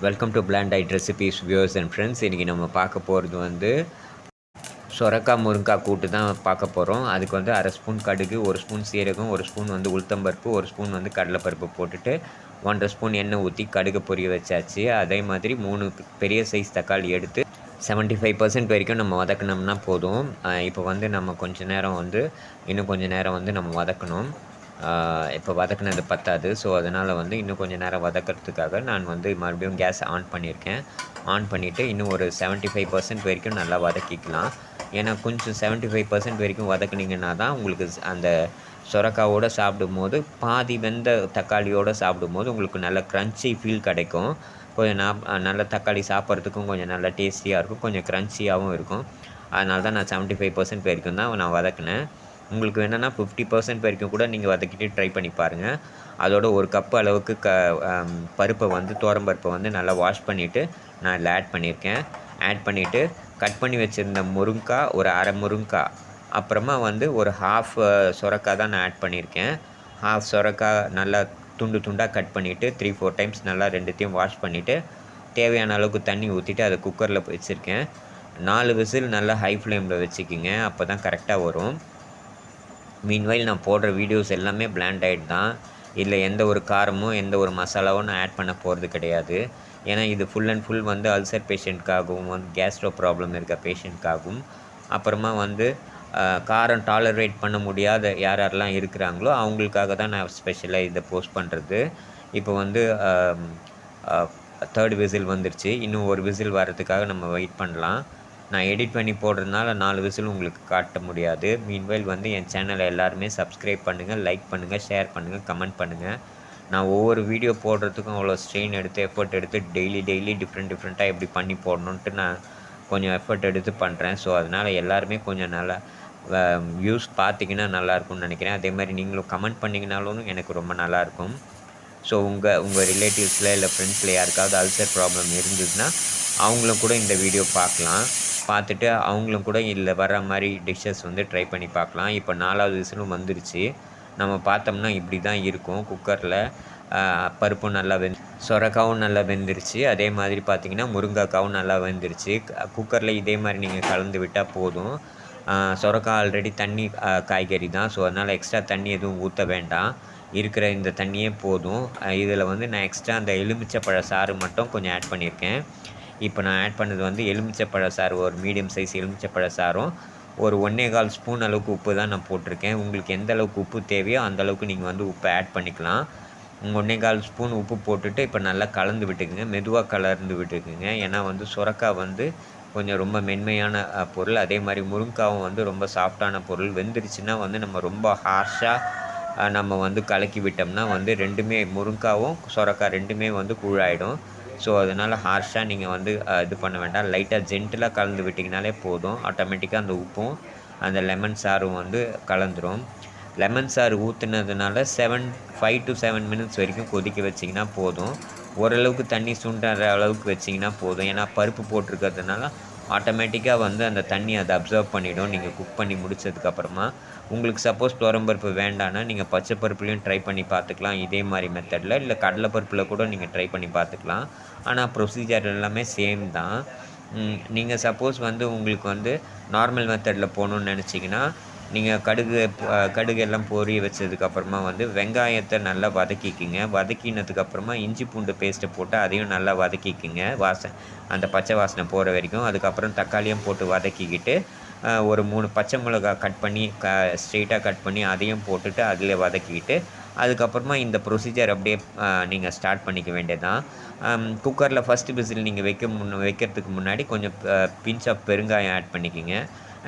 Welcome to plant aid recipes viewers and friends. இன்றைக்கி நம்ம பார்க்க போகிறது வந்து சொரக்காய் முருங்காய் கூட்டு தான் பார்க்க போகிறோம். அதுக்கு வந்து அரை ஸ்பூன் கடுகு, ஒரு ஸ்பூன் சீரகம், ஒரு ஸ்பூன் வந்து உளுத்தம்பருப்பு, ஒரு ஸ்பூன் வந்து கடலைப்பருப்பு போட்டுட்டு 1.5 ஸ்பூன் எண்ணெய் ஊற்றி கடுகு பொரிய வச்சாச்சு. அதே மாதிரி 3 பெரிய சைஸ் தக்காளி எடுத்து 75% வரைக்கும் நம்ம வதக்கினோம்னா போதும். இப்போ வந்து நம்ம இன்னும் கொஞ்சம் நேரம் வந்து நம்ம வதக்கணும். இப்போ வதக்குனது பத்தாது. ஸோ அதனால் வந்து இன்னும் கொஞ்சம் நேரம் வதக்கிறதுக்காக நான் வந்து மறுபடியும் கேஸ் ஆன் பண்ணியிருக்கேன். ஆன் பண்ணிவிட்டு இன்னும் ஒரு 75% வரைக்கும் நல்லா வதக்கிக்கலாம். ஏன்னா கொஞ்சம் 75% வரைக்கும் வதக்குனிங்கன்னா தான் உங்களுக்கு அந்த சொரக்காவோடு சாப்பிடும்போது பாதி வெந்த தக்காளியோடு சாப்பிடும்போது உங்களுக்கு நல்ல க்ரன்ச்சி ஃபீல் கிடைக்கும். கொஞ்சம் நல்ல தக்காளி சாப்பிட்றதுக்கும் கொஞ்சம் நல்லா டேஸ்டியாக இருக்கும், கொஞ்சம் க்ரன்ச்சியாகவும் இருக்கும். அதனால தான் நான் 75% வரைக்கும் தான் நான் வதக்கினேன். உங்களுக்கு வேணும்னா 50% வரைக்கும் கூட நீங்கள் வதக்கிட்டு ட்ரை பண்ணி பாருங்கள். அதோட ஒரு கப் அளவுக்கு பருப்பை வந்து துவரம்பருப்பை வந்து நல்லா வாஷ் பண்ணிவிட்டு நான் இதில் ஆட் பண்ணியிருக்கேன். ஆட் பண்ணிவிட்டு கட் பண்ணி வச்சுருந்த முருங்காய், ஒரு அரை முருங்காய், அப்புறமா வந்து ஒரு ஹாஃப் சொரக்காய் தான் நான் ஆட் பண்ணியிருக்கேன். ஹாஃப் சொரக்காய் நல்லா துண்டு துண்டாக கட் பண்ணிவிட்டு 3-4 டைம்ஸ் நல்லா ரெண்டுத்தையும் வாஷ் பண்ணிவிட்டு தேவையான அளவுக்கு தண்ணி ஊற்றிட்டு அதை குக்கரில் வச்சுருக்கேன். 4 விசில் நல்லா ஹை ஃப்ளேமில் வச்சுக்கிங்க, அப்போ தான் கரெக்டாக வரும். மீன்வைல் நான் போடுற வீடியோஸ் எல்லாமே பிளாண்ட் ஆகிட் தான். இதில் எந்த ஒரு காரமும் எந்த ஒரு மசாலாவும் நான் ஆட் பண்ண போகிறது கிடையாது. ஏன்னா இது ஃபுல் அண்ட் ஃபுல் வந்து அல்சர் பேஷண்ட்காகவும் வந்து கேஸ்ட்ரோ ப்ராப்ளம் இருக்க பேஷண்ட்காகவும் அப்புறமா வந்து காரம் டாலரேட் பண்ண முடியாத யாரெல்லாம் இருக்கிறாங்களோ அவங்களுக்காக தான் நான் ஸ்பெஷலாக இதை போஸ்ட் பண்ணுறது. இப்போ வந்து 3rd விசில் வந்துருச்சு. இன்னும் ஒரு விசில் வர்றதுக்காக நம்ம வெயிட் பண்ணலாம். நான் எடிட் பண்ணி போடுறதுனால 4 விசில் உங்களுக்கு காட்ட முடியாது. மீன்வைல் வந்து என் சேனலை எல்லாருமே சப்ஸ்கிரைப் பண்ணுங்கள், லைக் பண்ணுங்கள், ஷேர் பண்ணுங்கள், கமெண்ட் பண்ணுங்கள். நான் ஒவ்வொரு வீடியோ போடுறதுக்கும் அவ்வளோ ஸ்ட்ரெயின் எடுத்து எஃபர்ட் எடுத்து டெய்லி டிஃப்ரெண்ட்டாக எப்படி பண்ணி போடணுன்ட்டு நான் கொஞ்சம் எஃபர்ட் எடுத்து பண்ணுறேன். ஸோ அதனால் எல்லாருமே கொஞ்சம் நல்லா வியூஸ் பார்த்திங்கன்னா நல்லாயிருக்கும்னு நினைக்கிறேன். அதே மாதிரி நீங்களும் கமெண்ட் பண்ணிங்கனாலும் எனக்கு ரொம்ப நல்லாயிருக்கும். ஸோ உங்கள் ரிலேட்டிவ்ஸில் இல்லை ஃப்ரெண்ட்ஸில் யாருக்காவது அல்சர் ப்ராப்ளம் இருந்ததுன்னா அவங்களும் கூட இந்த வீடியோ பார்க்கலாம். பார்த்துட்டு அவங்களும் கூட இதில் வர்ற மாதிரி டிஷ்ஷஸ் வந்து ட்ரை பண்ணி பார்க்கலாம். இப்போ 4வது விசிலும் வந்துருச்சு. நம்ம பார்த்தோம்னா இப்படி தான் இருக்கும். குக்கரில் பருப்பும் நல்லா சொரக்காவும் நல்லா வெந்துருச்சு. அதே மாதிரி பார்த்திங்கன்னா முருங்கைக்காவும் நல்லா வெந்துருச்சு. குக்கரில் இதே மாதிரி நீங்கள் கலந்து விட்டால் போதும். சொரக்காய் ஆல்ரெடி தண்ணி காய்கறி தான். ஸோ அதனால் எக்ஸ்ட்ரா தண்ணி எதுவும் ஊற்ற வேண்டாம். இருக்கிற இந்த தண்ணியே போதும். இதில் வந்து நான் எக்ஸ்ட்ரா அந்த எலுமிச்சப்பழ சாறு மட்டும் கொஞ்சம் ஆட் பண்ணியிருக்கேன். இப்போ நான் ஆட் பண்ணது வந்து எலுமிச்சப்பழ சாறு, ஒரு மீடியம் சைஸ் எலுமிச்சப்பழ சாறும் ஒரு 1.25 ஸ்பூன் அளவுக்கு உப்பு தான் நான் போட்டிருக்கேன். உங்களுக்கு எந்த அளவுக்கு உப்பு தேவையோ அந்த அளவுக்கு நீங்கள் வந்து உப்பை ஆட் பண்ணிக்கலாம். 1.25 ஸ்பூன் உப்பு போட்டுட்டு இப்போ நல்லா கலந்து விட்டுக்குங்க, மெதுவாக கலந்து விட்டுக்குங்க. ஏன்னா வந்து சுரக்காய் வந்து கொஞ்சம் ரொம்ப மென்மையான பொருள். அதே மாதிரி முருங்காவும் வந்து ரொம்ப சாஃப்டான பொருள். வெந்துருச்சுன்னா வந்து நம்ம ரொம்ப ஹார்ஷாக நம்ம வந்து கலக்கி விட்டோம்னா வந்து ரெண்டுமே முருங்காவும் சொரக்காய் ரெண்டுமே வந்து கூழாயிடும். ஸோ அதனால் ஹார்ஷாக நீங்கள் வந்து இது பண்ண வேண்டாம். லைட்டாக ஜென்டிலாக கலந்து விட்டிங்கனாலே போதும். ஆட்டோமேட்டிக்காக அந்த உப்பும் அந்த லெமன் சாரும் வந்து கலந்துரும். லெமன் சாறு ஊற்றுனதுனால 5 to 7 மினிட்ஸ் வரைக்கும் கொதிக்க வச்சிங்கன்னா போதும். ஓரளவுக்கு தண்ணி சுண்டுற அளவுக்கு வச்சிங்கன்னா போதும். ஏன்னா பருப்பு போட்டிருக்கிறதுனால ஆட்டோமேட்டிக்காக வந்து அந்த தண்ணி அதை அப்சர்வ் பண்ணிவிடும் நீங்கள் குக் பண்ணி முடித்ததுக்கப்புறமா. உங்களுக்கு சப்போஸ் துவரம்பருப்பு வேண்டான்னா நீங்கள் பச்சை பருப்புலையும் ட்ரை பண்ணி பார்த்துக்கலாம் இதே மாதிரி மெத்தடில். இல்லை கடலைப்பருப்பில் கூட நீங்கள் ட்ரை பண்ணி பார்த்துக்கலாம். ஆனால் ப்ரொசீஜர் எல்லாமே சேம் தான். நீங்கள் சப்போஸ் வந்து உங்களுக்கு வந்து நார்மல் மெத்தடில் போகணுன்னு நினச்சிங்கன்னா நீங்கள் கடுகு எல்லாம் பொரிய வச்சதுக்கப்புறமா வந்து வெங்காயத்தை நல்லா வதக்கிக்கிங்க. வதக்கினதுக்கப்புறமா இஞ்சி பூண்டு பேஸ்ட்டை போட்டு அதையும் நல்லா வதக்கிக்கிங்க, அந்த பச்சை வாசனை போகிற வரைக்கும். அதுக்கப்புறம் தக்காளியும் போட்டு வதக்கிக்கிட்டு ஒரு 3 பச்சை மிளகா கட் பண்ணி ஸ்ட்ரெயிட்டாக கட் பண்ணி அதையும் போட்டுட்டு அதில் வதக்கிக்கிட்டு அதுக்கப்புறமா இந்த ப்ரொசீஜர் அப்படியே நீங்கள் ஸ்டார்ட் பண்ணிக்க வேண்டியதான். குக்கரில் ஃபஸ்ட்டு விசில் நீங்கள் வைக்கிறதுக்கு முன்னாடி கொஞ்சம் பிஞ்ச் ஆஃப் பெருங்காயம் ஆட் பண்ணிக்கிங்க.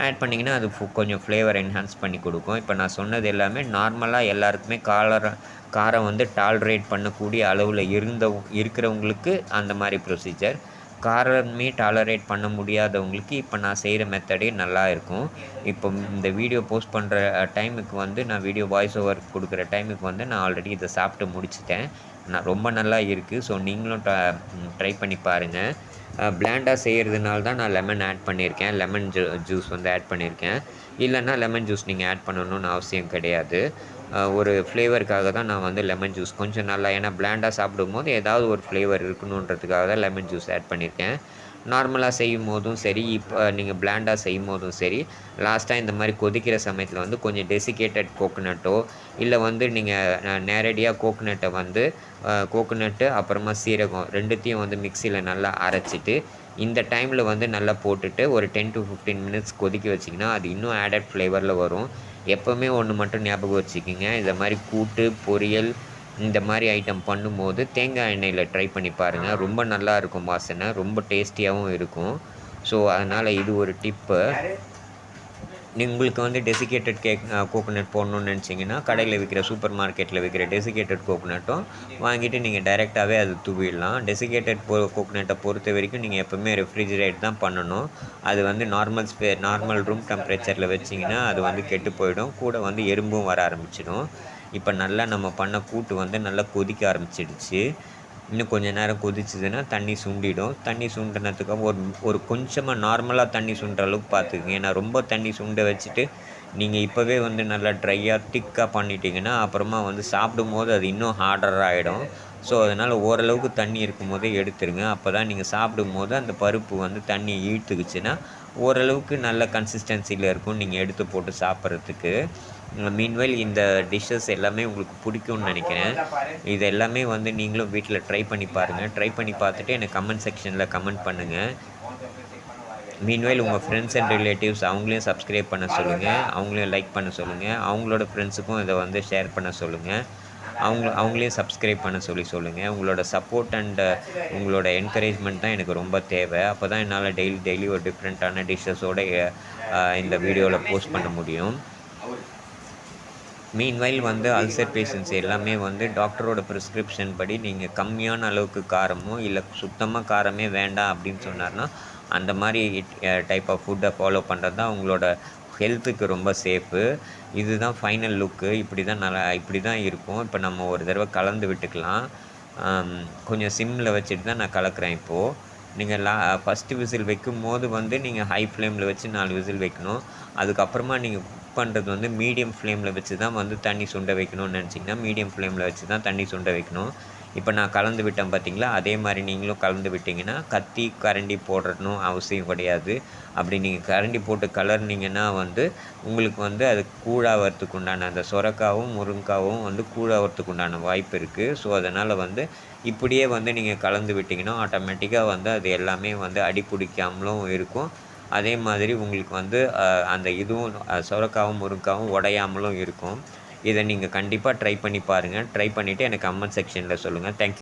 ஆட் பண்ணிங்கன்னா அது கொஞ்சம் ஃப்ளேவர் என்ஹான்ஸ் பண்ணி கொடுக்கும். இப்போ நான் சொன்னது எல்லாமே நார்மலாக எல்லாருக்குமே காரம் வந்து டாலரேட் பண்ணக்கூடிய அளவில் இருக்கிறவங்களுக்கு அந்த மாதிரி ப்ரொசீஜர். காரமே டாலரேட் பண்ண முடியாதவங்களுக்கு இப்போ நான் செய்கிற மெத்தடே நல்லா இருக்கும். இப்போ இந்த வீடியோ போஸ்ட் பண்ணுற டைமுக்கு வந்து நான் வீடியோ வாய்ஸ் ஓவர் கொடுக்குற டைமுக்கு வந்து நான் ஆல்ரெடி இதை சாப்பிட்டு முடிச்சிட்டேன். ரொம்ப நல்லா இருக்குது. ஸோ நீங்களும் ட்ரை பண்ணி பாருங்கள். பிளாண்டாக செய்கிறதுனால தான் நான் லெமன் ஆட் பண்ணியிருக்கேன். லெமன் ஜூஸ் வந்து ஆட் பண்ணியிருக்கேன். இல்லைன்னா லெமன் ஜூஸ் நீங்கள் ஆட் பண்ணணும்னு அவசியம் கிடையாது. ஒரு ஃப்ளேவருக்காக தான் நான் வந்து லெமன் ஜூஸ் கொஞ்சம் நல்லா, ஏன்னா பிளாண்டாக சாப்பிடும்போது ஏதாவது ஒரு ஃப்ளேவர் இருக்கணுன்றதுக்காக தான் லெமன் ஜூஸ் ஆட் பண்ணியிருக்கேன். நார்மலாக செய்யும்போதும் சரி, இப்போ நீங்கள் பிளாண்டாக செய்யும்போதும் சரி, லாஸ்ட்டாக இந்த மாதிரி கொதிக்கிற சமயத்தில் வந்து கொஞ்சம் டெசிகேட்டட் கோகனட்டோ, இல்லை வந்து நீங்கள் நேரடியாக கோகனட்டை வந்து கோகனட்டு அப்புறமா சீரகம் 2த்தையும் வந்து மிக்சியில் நல்லா அரைச்சிட்டு, இந்த டைமில் வந்து நல்லா போட்டுட்டு ஒரு 10 to 15 மினிட்ஸ் கொதிக்க வச்சிங்கன்னா அது இன்னும் ஆடட் ஃப்ளேவரில் வரும். எப்போவுமே ஒன்று மட்டும் ஞாபகம் வச்சுக்கிங்க, இந்த மாதிரி கூட்டு, பொரியல் இந்த மாதிரி ஐட்டம் பண்ணும்போது தேங்காய் எண்ணெயில் ட்ரை பண்ணி பாருங்கள். ரொம்ப நல்லாயிருக்கும் வாசனை, ரொம்ப டேஸ்டியாகவும் இருக்கும். ஸோ அதனால் இது ஒரு டிப்பு. உங்களுக்கு வந்து டெசிகேட்டட் கோகோனட் போடணும்னு நினச்சிங்கன்னா, கடையில் விற்கிற சூப்பர் மார்க்கெட்டில் விற்கிற டெசிகேட்டட் கோகோனட்டும் வாங்கிட்டு நீங்கள் டைரெக்டாகவே அது தூவிடலாம். டெசிகேட்டட் கோகோனட்டை பொறுத்த வரைக்கும் நீங்கள் எப்போவுமே ரெஃப்ரிஜிரேட் தான் பண்ணணும். அது வந்து நார்மல் ரூம் டெம்பரேச்சரில் வச்சிங்கன்னா அது வந்து கெட்டு போயிடும். கூட வந்து எறும்பும் வர ஆரம்பிச்சிடும். இப்போ நல்லா நம்ம பண்ண கூட்டு வந்து நல்லா கொதிக்க ஆரம்பிச்சிடுச்சு. இன்னும் கொஞ்சம் நேரம் கொதிச்சுதுன்னா தண்ணி சுண்டிடும். தண்ணி சுண்டினதுக்கப்புறம் ஒரு கொஞ்சமாக நார்மலாக தண்ணி சுண்டுற அளவுக்கு பார்த்துக்குங்க. ஏன்னா ரொம்ப தண்ணி சுண்ட வச்சுட்டு நீங்கள் இப்போவே வந்து நல்லா ட்ரையாக திக்காக பண்ணிட்டீங்கன்னா அப்புறமா வந்து சாப்பிடும்போது அது இன்னும் ஹார்டராக ஆகிடும். ஸோ அதனால் ஓரளவுக்கு தண்ணி இருக்கும்போதே எடுத்துருங்க. அப்போ தான் நீங்கள் சாப்பிடும்போது அந்த பருப்பு வந்து தண்ணி இழுத்துக்குச்சுன்னா ஓரளவுக்கு நல்ல கன்சிஸ்டன்சியில் இருக்கும் நீங்கள் எடுத்து போட்டு சாப்பிட்றதுக்கு. மீன்வைல் இந்த டிஷ்ஷஸ் எல்லாமே உங்களுக்கு பிடிக்கும்னு நினைக்கிறேன். இது எல்லாமே வந்து நீங்களும் வீட்டில் ட்ரை பண்ணி பாருங்கள். ட்ரை பண்ணி பார்த்துட்டு எனக்கு கமெண்ட் செக்ஷனில் கமெண்ட் பண்ணுங்கள். மீன்வைல் உங்கள் ஃப்ரெண்ட்ஸ் அண்ட் ரிலேட்டிவ்ஸ் அவங்களையும் சப்ஸ்கிரைப் பண்ண சொல்லுங்கள், அவங்களையும் லைக் பண்ண சொல்லுங்கள், அவங்களோட ஃப்ரெண்ட்ஸுக்கும் இதை வந்து ஷேர் பண்ண சொல்லுங்கள், அவங்களையும் சப்ஸ்கிரைப் பண்ண சொல்லுங்கள். உங்களோட சப்போர்ட் அண்ட் உங்களோட என்கரேஜ்மெண்ட் தான் எனக்கு ரொம்ப தேவை. அப்போ தான் என்னால் டெய்லி ஒரு டிஃப்ரெண்ட்டான டிஷ்ஷஸோடு இந்த வீடியோவில் போஸ்ட் பண்ண முடியும். மீன்வைல் வந்து அல்சர் பேஷண்ட்ஸ் எல்லாமே வந்து டாக்டரோட ப்ரிஸ்கிரிப்ஷன் படி நீங்கள் கம்மியான அளவுக்கு காரமோ இல்லை சுத்தமாக காரமே வேண்டாம் அப்படின்னு சொன்னார்னா அந்த மாதிரி டைப் ஆஃப் ஃபுட்டை ஃபாலோ பண்ணுறது தான் உங்களோட ஹெல்த்துக்கு ரொம்ப சேஃபு. இதுதான் ஃபைனல் லுக்கு. இப்படி தான் இருக்கும். இப்போ நம்ம ஒரு தடவை கலந்து விட்டுக்கலாம். கொஞ்சம் சிம்மில் வச்சுட்டு தான் நான் கலக்கிறேன் இப்போது. நீங்கள் ஃபஸ்ட்டு விசில் வைக்கும்போது வந்து நீங்கள் ஹை ஃப்ளேமில் வச்சு 4 விசில் வைக்கணும். அதுக்கப்புறமா நீங்கள் குக் பண்ணுறது வந்து மீடியம் ஃப்ளேமில் வச்சு தான் வந்து தண்ணி சுண்ட வைக்கணும்னு நினச்சிங்கன்னா மீடியம் ஃப்ளேமில் வச்சு தான் தண்ணி சுண்ட வைக்கணும். இப்போ நான் கலந்து விட்டேன் பார்த்தீங்களா, அதே மாதிரி நீங்களும் கலந்து விட்டிங்கன்னா கத்தி கரண்டி போடணும் அவசியம் கிடையாது. அப்படி நீங்கள் கரண்டி போட்டு கலர்னிங்கன்னா வந்து உங்களுக்கு வந்து அது கூழாகிறதுக்கு உண்டான அந்த சொரக்காவும் முருங்காவும் வந்து கூழாகிறதுக்கு உண்டான வாய்ப்பு இருக்குது. ஸோ அதனால் வந்து இப்படியே வந்து நீங்கள் கலந்து விட்டிங்கன்னா ஆட்டோமேட்டிக்காக வந்து அது எல்லாமே வந்து அடி பிடிக்காமலும் இருக்கும். அதே மாதிரி உங்களுக்கு வந்து அந்த இதுவும் சொரக்காவும் முருங்காவும் உடையாமலும் இருக்கும். இதை நீங்கள் கண்டிப்பாக ட்ரை பண்ணி பாருங்கள். ட்ரை பண்ணிவிட்டு எனக்கு கமெண்ட் செக்ஷனில் சொல்லுங்கள். தேங்க்யூ.